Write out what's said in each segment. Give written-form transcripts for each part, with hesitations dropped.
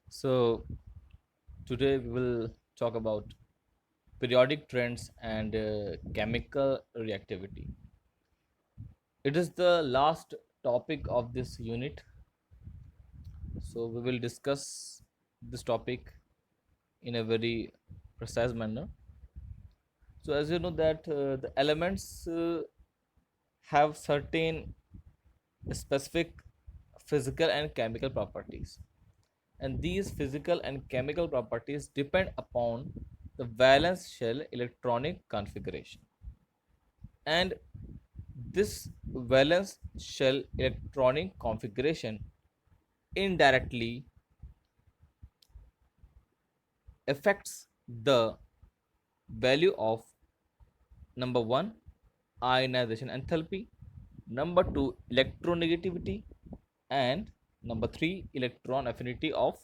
So, today we will talk about periodic trends and chemical reactivity. It is the last topic of this unit. So, we will discuss this topic in a very precise manner. So, as you know, that the elements have certain specific physical and chemical properties, and these physical and chemical properties depend upon the valence shell electronic configuration, and this valence shell electronic configuration indirectly affects the value of number 1 ionization enthalpy, number 2 electronegativity, and number 3 electron affinity of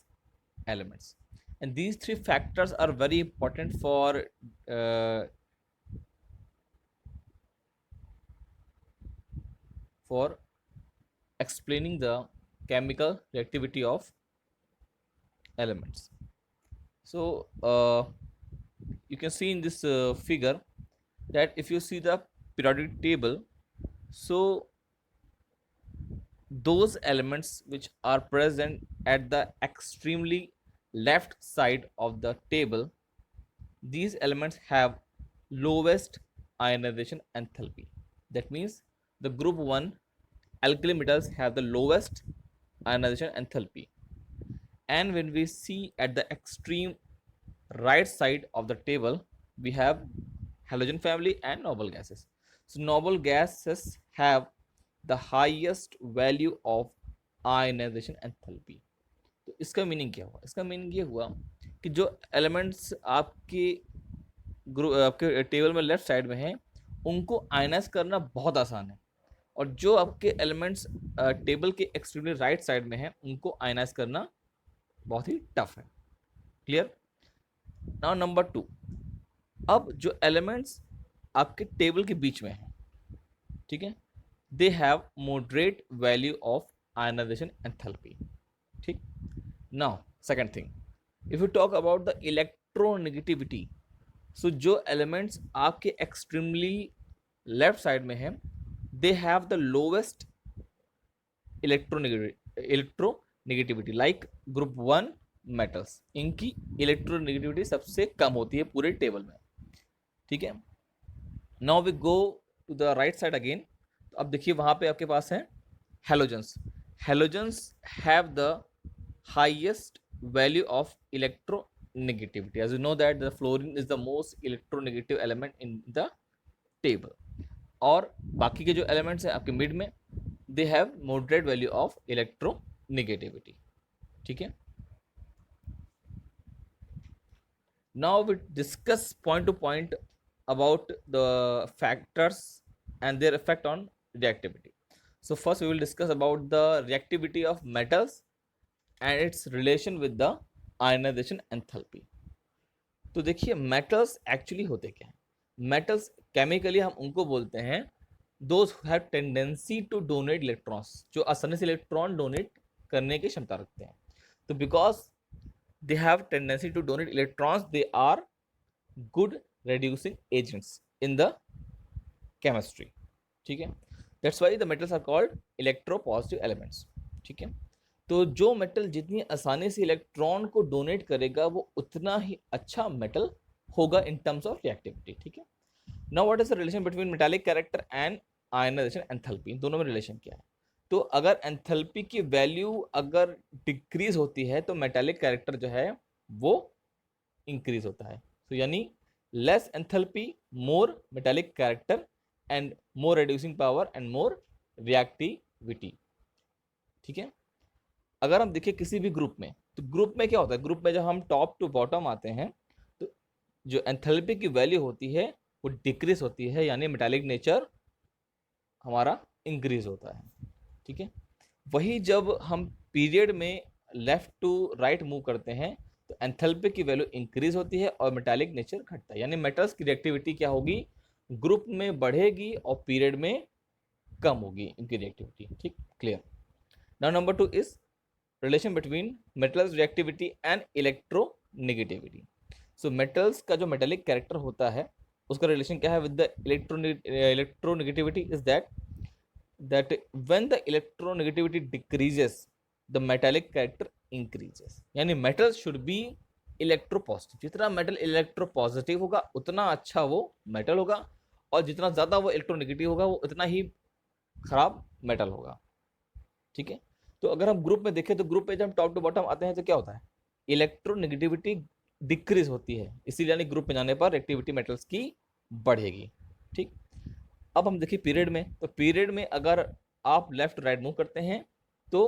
elements. And these three factors are very important uh, for explaining the chemical reactivity of elements. So you can see in this figure that if you see the periodic table, so those elements which are present at the extremely left side of the table, these elements have lowest ionization enthalpy. That means the group 1 alkali metals have the lowest ionization enthalpy. And when we see at the extreme right side of the table, we have halogen family and noble gases. So noble gases have the highest value of ionization enthalpy. तो इसका meaning क्या हुआ? इसका meaning ये हुआ कि जो elements आपके ग्रुप आपके टेबल में लेफ्ट साइड में हैं, उनको आयनाइज करना बहुत आसान है, और जो आपके एलिमेंट्स टेबल के एक्सट्रीमली राइट साइड में हैं, उनको आयनाइज करना बहुत ही टफ है. क्लियर? नाउ नंबर 2, अब जो एलिमेंट्स आपके टेबल के बीच में हैं, ठीक है, they have moderate value of ionisation enthalpy. ठीक. Now second thing, if you talk about the electronegativity, so जो एलिमेंट्स आपके एक्सट्रीमली लेफ्ट साइड में हैं, they have the lowest electronegativity like group 1 metals. इनकी इलेक्ट्रोनेगेटिविटी सबसे कम होती है पूरे टेबल में. ठीक है. Now we go to the right side again. तो अब देखिए वहां पे आपके पास है halogens. Halogens have the highest value of electronegativity. As you know that the fluorine is the most electronegative element in the table. और बाकी के जो एलिमेंट्स हैं आपके मिड में, they have moderate value of electronegativity. ठीक है. Now we discuss point to point about the factors and their effect on reactivity. So first we will discuss about the reactivity of metals and its relation with the ionization enthalpy. तो देखिए metals actually होते क्या हैं. Metals chemically हम उनको बोलते हैं those have tendency to donate electrons, जो आसानी से इलेक्ट्रॉन डोनेट करने की क्षमता रखते हैं. तो because they have tendency to donate electrons, they are good reducing agents in the chemistry. ठीक है. That's why the metals are called electropositive elements. ठीक है. तो जो मेटल जितनी आसानी से इलेक्ट्रॉन को डोनेट करेगा, वो उतना ही अच्छा मेटल होगा इन टर्म्स ऑफ रिएक्टिविटी. ठीक है. Now what is the relation between metallic character and ionisation enthalpy? इन दोनों में रिलेशन क्या है? तो अगर एंथैल्पी की वैल्यू अगर डिक्रीज होती है, तो मेटालिक कैरेक्टर जो है वो इंक्रीज होता है. तो यानी less enthalpy, more metallic character, and more reducing power and more reactivity. ठीक है. अगर हम देखिए किसी भी ग्रुप में, तो ग्रुप में क्या होता है? ग्रुप में जब हम टॉप टू बॉटम आते हैं, तो जो एंथैल्पी की वैल्यू होती है वो डिक्रीज होती है, यानी मेटालिक नेचर हमारा इंक्रीज होता है. ठीक है. वही जब हम पीरियड में लेफ्ट टू राइट मूव करते हैं, तो एंथैल्पी की वैल्यू इंक्रीज होती है और मेटालिक नेचर घटता है. यानी मेटल्स की रिएक्टिविटी क्या होगी? ग्रुप में बढ़ेगी और पीरियड में कम होगी इनकी रिएक्टिविटी. ठीक. Clear. Now number 2 is relation between metals reactivity and electronegativity. So metals का जो मेटेलिक कैरेक्टर होता है उसका रिलेशन क्या है with the electronegativity is that when the electronegativity decreases the metallic character increases. यानी metals should be electropositive. जितना metal electropositive होगा उतना अच्छा वो metal होगा, और जितना ज्यादा वो electronegative होगा वो उतना ही खराब metal होगा. ठीक है. तो अगर हम ग्रुप में देखें तो ग्रुप में जब हम टॉप टू बॉटम आते हैं तो क्या होता है, इलेक्ट्रोनेगेटिविटी डिक्रीज होती है, इसीलिए यानी ग्रुप में जाने पर एक्टिविटी मेटल्स की बढ़ेगी. ठीक. अब हम देखिए पीरियड में, तो पीरियड में अगर आप लेफ्ट राइट मूव करते हैं तो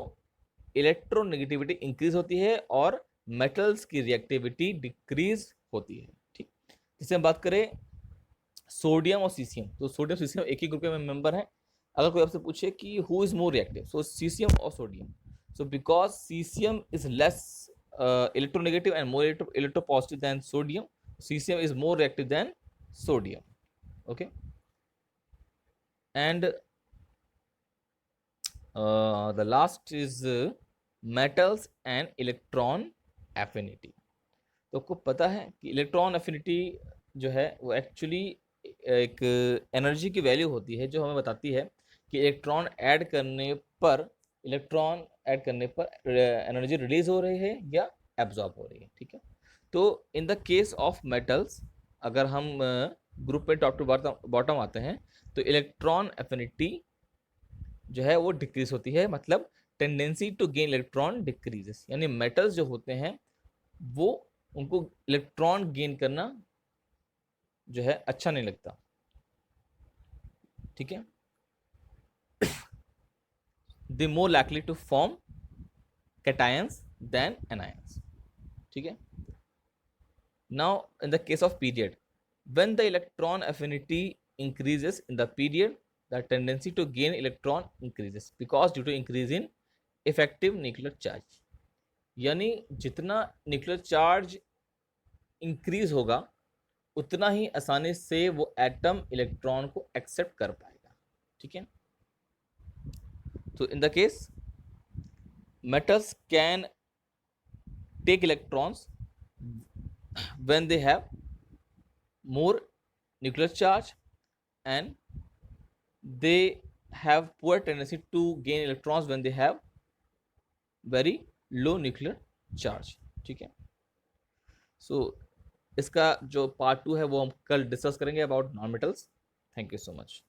इलेक्ट्रोनेगेटिविटी इंक्रीज होती है और मेटल्स की रिएक्टिविटी डिक्रीज होती है. ठीक. जैसे हम बात करें सोडियम और सीसियम, तो सोडियम सीसियम एक ही ग्रुप में मेंबर हैं. अगर कोई आपसे पूछे कि who is more reactive, so caesium और sodium. So because caesium is less electronegative and more electropositive than sodium, cesium is more reactive than sodium. Okay. And the last is metals and electron affinity. तो आपको पता है कि electron affinity जो है वो actually एक एनर्जी की वैल्यू होती है जो हमें बताती है कि इलेक्ट्रॉन ऐड करने पर एनर्जी रिलीज हो रही है या एब्जॉर्ब हो रही है. ठीक है. तो इन द केस ऑफ मेटल्स अगर हम ग्रुप में टॉप टू बॉटम आते हैं तो इलेक्ट्रॉन एफिनिटी जो है वो डिक्रीज होती है, मतलब tendency to gain electron decreases. यानी मेटल्स जो होते हैं वो उनको इलेक्ट्रॉन गेन करना जो है अच्छा नहीं लगता. ठीक है. They more likely to form cations than anions. ठीक है. Now in the case of period, when the electron affinity increases in the period, the tendency to gain electron increases because due to increase in effective nuclear charge. यानी जितना nuclear charge increase होगा उतना ही आसानी से वो atom electron को accept कर पाएगा. ठीक है. तो इन the case metals can take electrons when they have more nuclear charge and they have poor tendency to gain electrons when they have very low nuclear charge. ठीक है. सो इसका जो पार्ट 2 है वो हम कल डिस्कस करेंगे about non metals. Thank you so much.